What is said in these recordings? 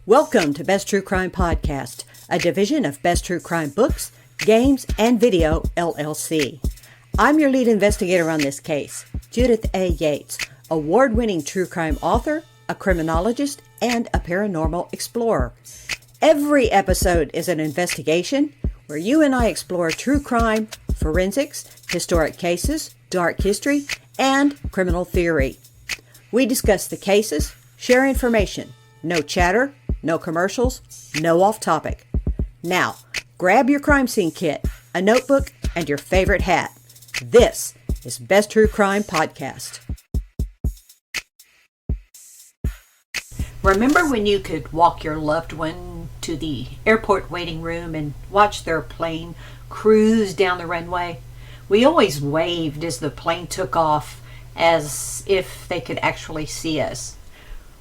Welcome to Best True Crime Podcast, a division of Best True Crime Books, Games, and Video, LLC. I'm your lead investigator on this case, Judith A. Yates, award-winning true crime author, a criminologist, and a paranormal explorer. Every episode is an investigation where you and I explore true crime, forensics, historic cases, dark history, and criminal theory. We discuss the cases, share information, no chatter, no commercials, no off topic. Now, grab your crime scene kit, a notebook, and your favorite hat. This is Best True Crime Podcast. Remember when you could walk your loved one to the airport waiting room and watch their plane cruise down the runway? We always waved as the plane took off, as if they could actually see us.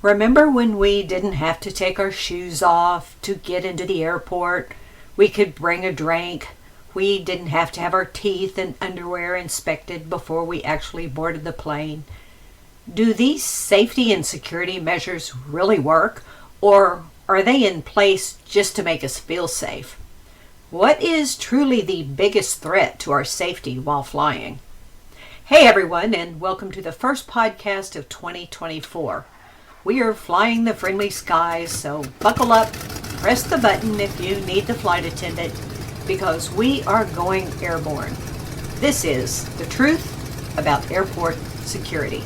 Remember when we didn't have to take our shoes off to get into the airport? We could bring a drink. We didn't have to have our teeth and underwear inspected before we actually boarded the plane. Do these safety and security measures really work, or are they in place just to make us feel safe? What is truly the biggest threat to our safety while flying? Hey everyone, and welcome to the first podcast of 2024. We are flying the friendly skies, so buckle up, press the button if you need the flight attendant, because we are going airborne. This is the truth about airport security.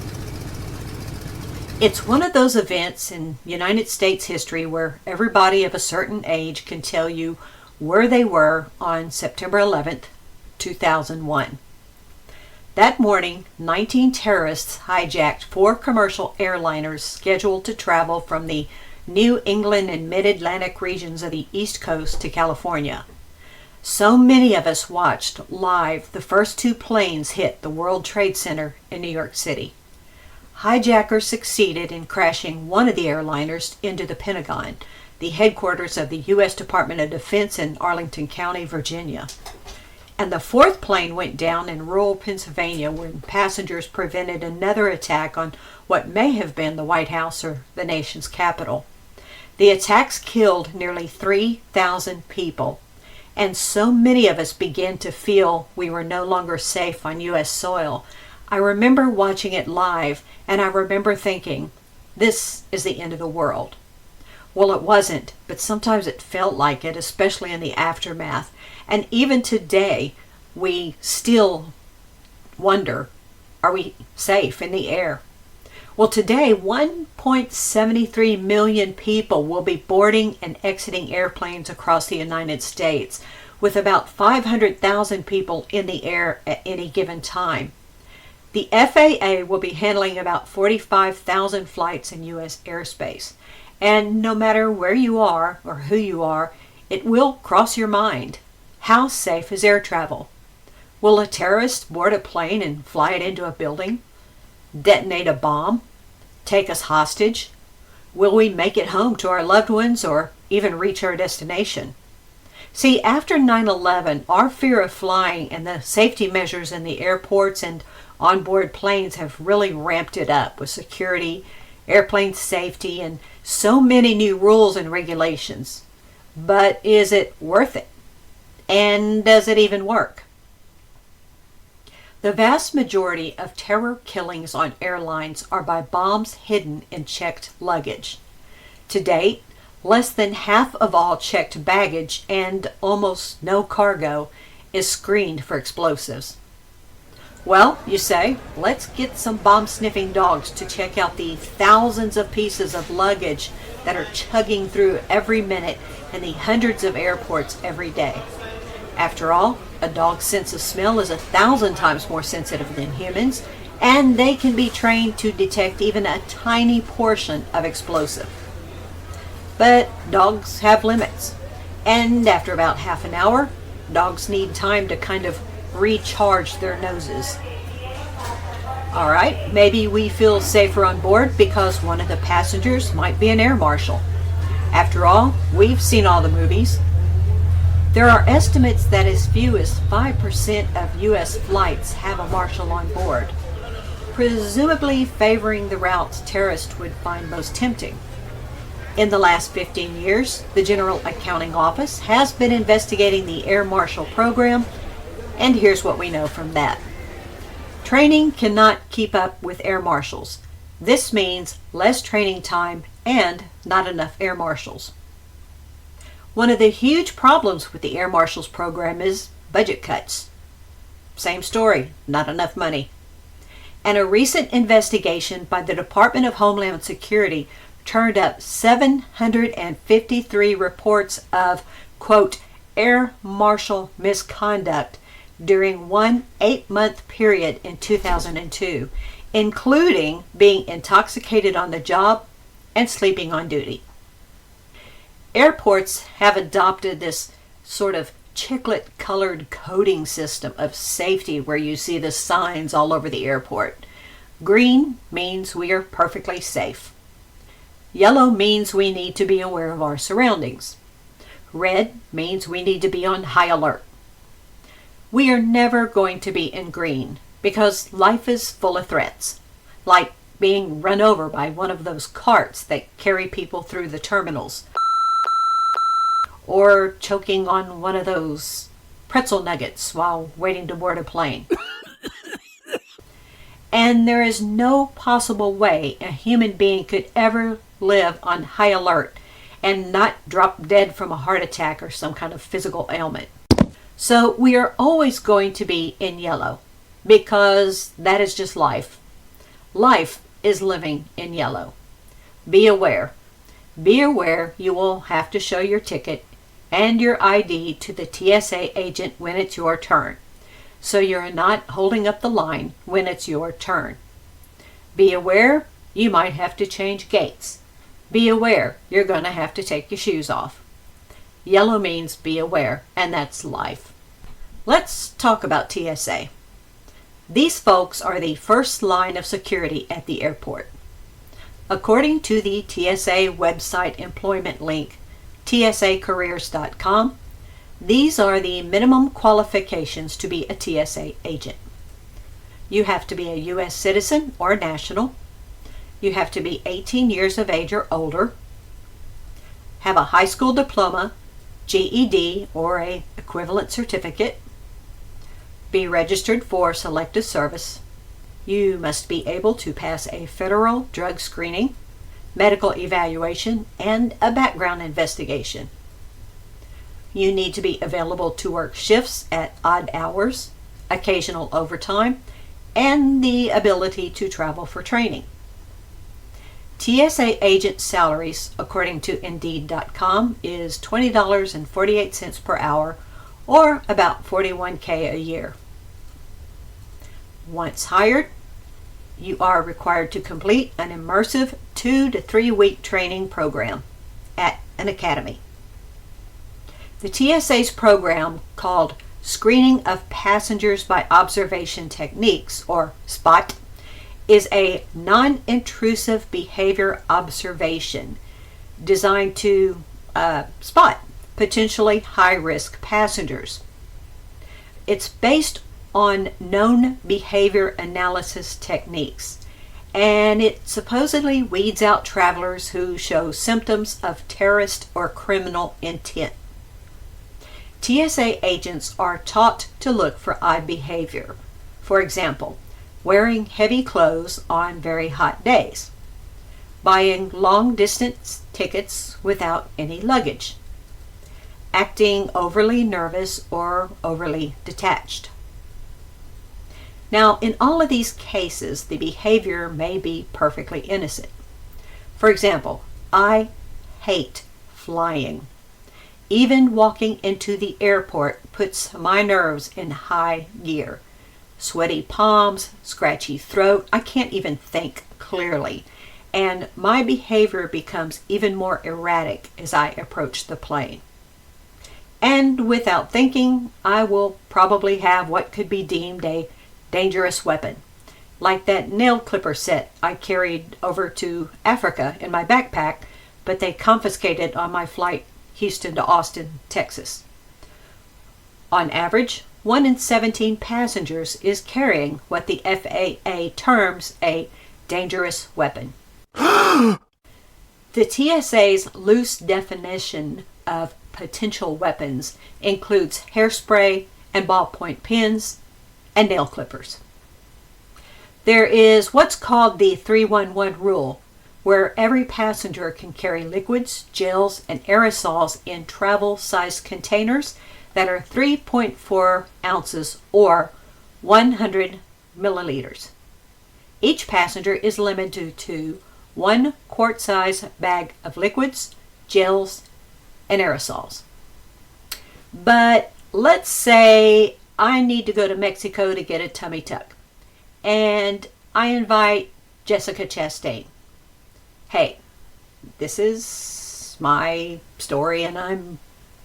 It's one of those events in United States history where everybody of a certain age can tell you where they were on September 11th, 2001. That morning, 19 terrorists hijacked 4 commercial airliners scheduled to travel from the New England and Mid-Atlantic regions of the East Coast to California. So many of us watched live the first 2 planes hit the World Trade Center in New York City. Hijackers succeeded in crashing one of the airliners into the Pentagon, the headquarters of the U.S. Department of Defense in Arlington County, Virginia. And the 4th plane went down in rural Pennsylvania when passengers prevented another attack on what may have been the White House or the nation's capital. The attacks killed nearly 3,000 people, and so many of us began to feel we were no longer safe on U.S. soil. I remember watching it live, and I remember thinking, this is the end of the world. Well, it wasn't, but sometimes it felt like it, especially in the aftermath. And even today, we still wonder, are we safe in the air? Well, today, 1.73 million people will be boarding and exiting airplanes across the United States, with about 500,000 people in the air at any given time. The FAA will be handling about 45,000 flights in U.S. airspace. And no matter where you are or who you are, it will cross your mind. How safe is air travel? Will a terrorist board a plane and fly it into a building? Detonate a bomb? Take us hostage? Will we make it home to our loved ones or even reach our destination? See, after 9/11, our fear of flying and the safety measures in the airports and onboard planes have really ramped it up with security, airplane safety, and so many new rules and regulations. But is it worth it? And does it even work? The vast majority of terror killings on airlines are by bombs hidden in checked luggage. To date, less than half of all checked baggage and almost no cargo is screened for explosives. Well, you say, let's get some bomb-sniffing dogs to check out the thousands of pieces of luggage that are chugging through every minute in the hundreds of airports every day. After all, a dog's sense of smell is 1,000 times more sensitive than humans, and they can be trained to detect even a tiny portion of explosive. But dogs have limits, and after about half an hour, dogs need time to kind of recharge their noses. Alright, maybe we feel safer on board because one of the passengers might be an air marshal. After all, we've seen all the movies. There are estimates that as few as 5% of U.S. flights have a marshal on board, presumably favoring the routes terrorists would find most tempting. In the last 15 years, the General Accounting Office has been investigating the Air Marshal program, and here's what we know from that. Training cannot keep up with air marshals. This means less training time and not enough air marshals. One of the huge problems with the Air Marshals program is budget cuts. Same story, not enough money. And a recent investigation by the Department of Homeland Security turned up 753 reports of, quote, air marshal misconduct during one 8-month period in 2002, including being intoxicated on the job and sleeping on duty. Airports have adopted this sort of chiclet-colored coding system of safety where you see the signs all over the airport. Green means we are perfectly safe. Yellow means we need to be aware of our surroundings. Red means we need to be on high alert. We are never going to be in green because life is full of threats, like being run over by one of those carts that carry people through the terminals, or choking on one of those pretzel nuggets while waiting to board a plane. And there is no possible way a human being could ever live on high alert and not drop dead from a heart attack or some kind of physical ailment. So we are always going to be in yellow because that is just life. Life is living in yellow. Be aware. Be aware you will have to show your ticket and your ID to the TSA agent when it's your turn, so you're not holding up the line when it's your turn. Be aware you might have to change gates. Be aware you're going to have to take your shoes off. Yellow means be aware, and that's life. Let's talk about TSA. These folks are the first line of security at the airport. According to the TSA website employment link, tsacareers.com, these are the minimum qualifications to be a TSA agent. You have to be a U.S. citizen or national. You have to be 18 years of age or older, have a high school diploma, GED, or a equivalent certificate, be registered for selective service. You must be able to pass a federal drug screening, medical evaluation, and a background investigation. You need to be available to work shifts at odd hours, occasional overtime, and the ability to travel for training. TSA agent salaries, according to Indeed.com, is $20.48 per hour, or about $41,000 a year. Once hired, you are required to complete an immersive 2 to 3 week training program at an academy. The TSA's program, called Screening of Passengers by Observation Techniques, or SPOT, is a non-intrusive behavior observation designed to spot potentially high-risk passengers. It's based on known behavior analysis techniques, and it supposedly weeds out travelers who show symptoms of terrorist or criminal intent. TSA agents are taught to look for odd behavior. For example, wearing heavy clothes on very hot days, buying long-distance tickets without any luggage, acting overly nervous or overly detached. Now, in all of these cases, the behavior may be perfectly innocent. For example, I hate flying. Even walking into the airport puts my nerves in high gear. Sweaty palms, scratchy throat, I can't even think clearly. And my behavior becomes even more erratic as I approach the plane. And without thinking, I will probably have what could be deemed a dangerous weapon, like that nail clipper set I carried over to Africa in my backpack, but they confiscated on my flight Houston to Austin, Texas. On average, 1 in 17 passengers is carrying what the FAA terms a dangerous weapon. The TSA's loose definition of potential weapons includes hairspray and ballpoint pens and nail clippers. There is what's called the 311 rule, where every passenger can carry liquids, gels, and aerosols in travel-sized containers that are 3.4 ounces or 100 milliliters. Each passenger is limited to 1 quart-size bag of liquids, gels, and aerosols. But let's say I need to go to Mexico to get a tummy tuck, and I invite Jessica Chastain. Hey, this is my story and I'm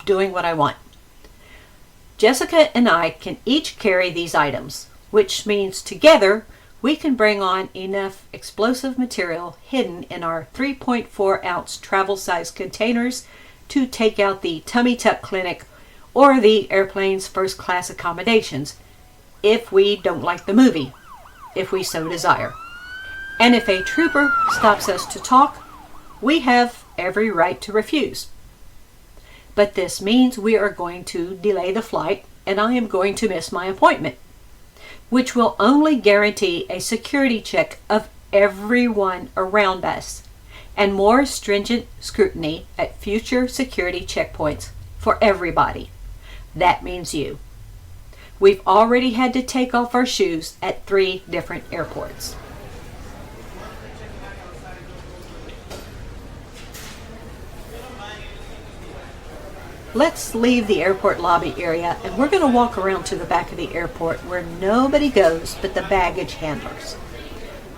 doing what I want. Jessica and I can each carry these items, which means together we can bring on enough explosive material hidden in our 3.4 ounce travel size containers to take out the tummy tuck clinic or the airplane's first class accommodations if we don't like the movie, if we so desire. And if a trooper stops us to talk, we have every right to refuse. But this means we are going to delay the flight and I am going to miss my appointment, which will only guarantee a security check of everyone around us and more stringent scrutiny at future security checkpoints for everybody. That means you. We've already had to take off our shoes at 3 different airports. Let's leave the airport lobby area and we're going to walk around to the back of the airport where nobody goes but the baggage handlers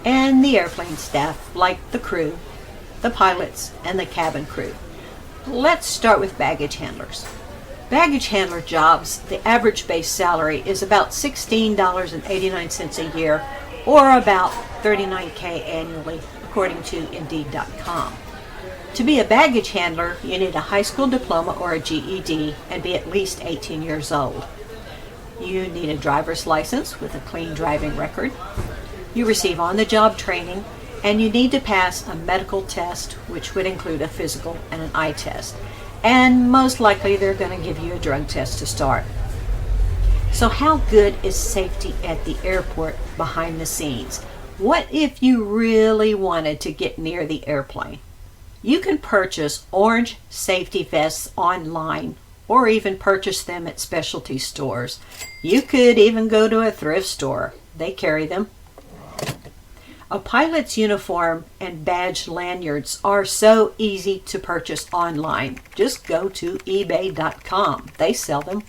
and the airplane staff, like the crew, the pilots, and the cabin crew. Let's start with baggage handlers. Baggage handler jobs, the average base salary is about $16.89 a year or about $39K annually, according to Indeed.com. To be a baggage handler, you need a high school diploma or a GED and be at least 18 years old. You need a driver's license with a clean driving record. You receive on-the-job training, and you need to pass a medical test, which would include a physical and an eye test. And most likely they're going to give you a drug test to start. So how good is safety at the airport behind the scenes? What if you really wanted to get near the airplane? You can purchase orange safety vests online or even purchase them at specialty stores. You could even go to a thrift store. They carry them. A pilot's uniform and badge lanyards are so easy to purchase online. Just go to ebay.com. They sell them.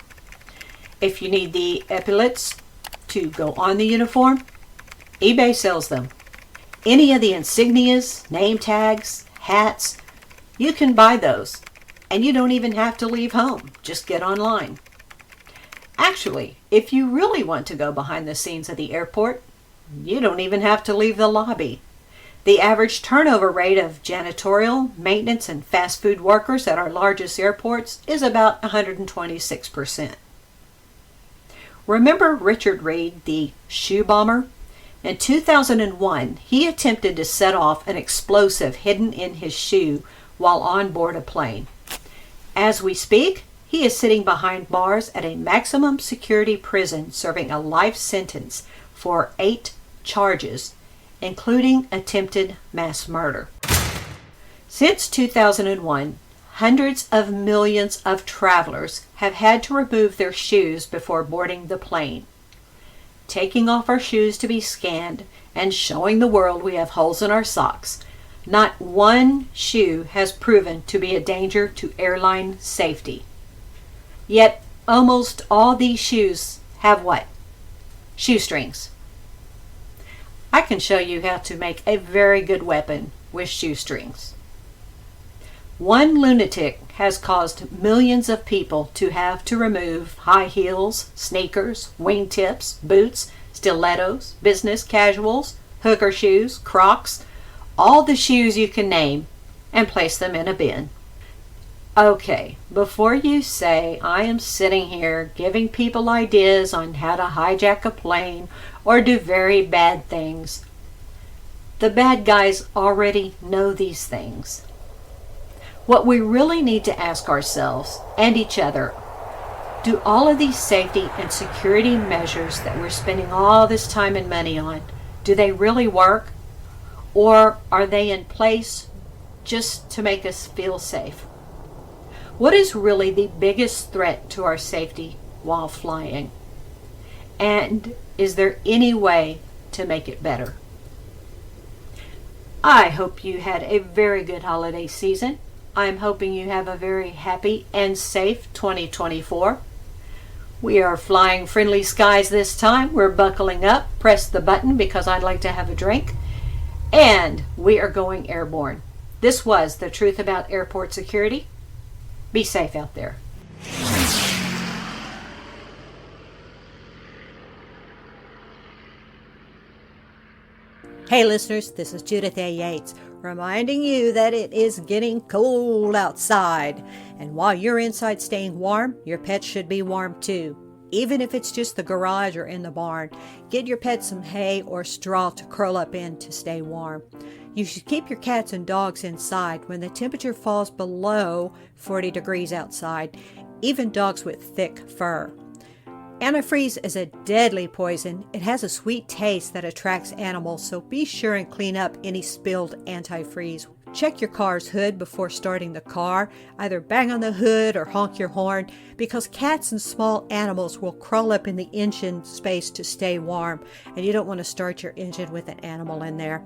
If you need the epaulets to go on the uniform, eBay sells them. Any of the insignias, name tags, hats, you can buy those. And you don't even have to leave home. Just get online. Actually, if you really want to go behind the scenes of the airport, you don't even have to leave the lobby. The average turnover rate of janitorial, maintenance, and fast food workers at our largest airports is about 126%. Remember Richard Reed, the shoe bomber? In 2001, he attempted to set off an explosive hidden in his shoe while on board a plane. As we speak, he is sitting behind bars at a maximum security prison serving a life sentence for 8 charges, including attempted mass murder. Since 2001, hundreds of millions of travelers have had to remove their shoes before boarding the plane. Taking off our shoes to be scanned and showing the world we have holes in our socks, not one shoe has proven to be a danger to airline safety. Yet almost all these shoes have what? Shoestrings. I can show you how to make a very good weapon with shoestrings. One lunatic has caused millions of people to have to remove high heels, sneakers, wingtips, boots, stilettos, business casuals, hooker shoes, Crocs, all the shoes you can name, and place them in a bin. Okay, before you say I am sitting here giving people ideas on how to hijack a plane or do very bad things, the bad guys already know these things. What we really need to ask ourselves and each other, do all of these safety and security measures that we're spending all this time and money on, do they really work? Or are they in place just to make us feel safe? What is really the biggest threat to our safety while flying? And is there any way to make it better? I hope you had a very good holiday season. I'm hoping you have a very happy and safe 2024. We are flying friendly skies this time. We're buckling up. Press the button because I'd like to have a drink. And we are going airborne. This was The Truth About Airport Security. Be safe out there. Hey listeners, this is Judith A. Yates, reminding you that it is getting cold outside. And while you're inside staying warm, your pets should be warm too. Even if it's just the garage or in the barn, get your pets some hay or straw to curl up in to stay warm. You should keep your cats and dogs inside when the temperature falls below 40 degrees outside, even dogs with thick fur. Antifreeze is a deadly poison. It has a sweet taste that attracts animals, so be sure and clean up any spilled antifreeze. Check your car's hood before starting the car. Either bang on the hood or honk your horn, because cats and small animals will crawl up in the engine space to stay warm, and you don't want to start your engine with an animal in there.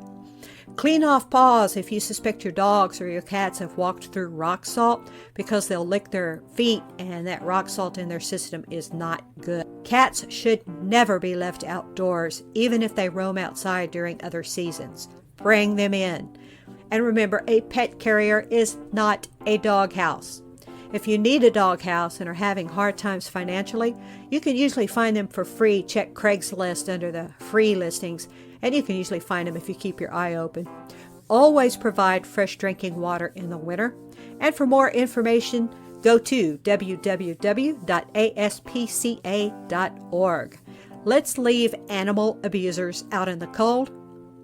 Clean off paws if you suspect your dogs or your cats have walked through rock salt, because they'll lick their feet and that rock salt in their system is not good. Cats should never be left outdoors, even if they roam outside during other seasons. Bring them in. And remember, a pet carrier is not a doghouse. If you need a doghouse and are having hard times financially, you can usually find them for free. Check Craigslist under the free listings, and you can usually find them if you keep your eye open. Always provide fresh drinking water in the winter. And for more information, go to www.aspca.org. Let's leave animal abusers out in the cold.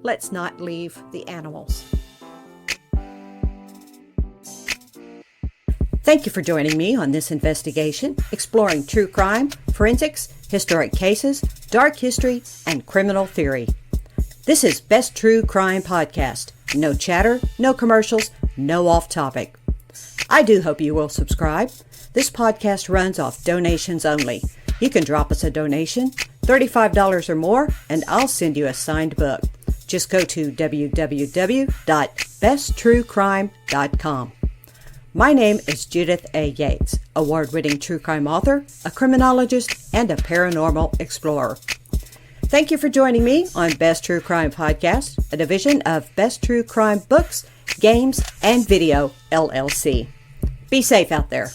Let's not leave the animals. Thank you for joining me on this investigation, exploring true crime, forensics, historic cases, dark history, and criminal theory. This is Best True Crime Podcast. No chatter, no commercials, no off topic. I do hope you will subscribe. This podcast runs off donations only. You can drop us a donation, $35 or more, and I'll send you a signed book. Just go to www.besttruecrime.com. My name is Judith A. Yates, award-winning true crime author, a criminologist, and a paranormal explorer. Thank you for joining me on Best True Crime Podcast, a division of Best True Crime Books, Games, and Video, LLC. Be safe out there.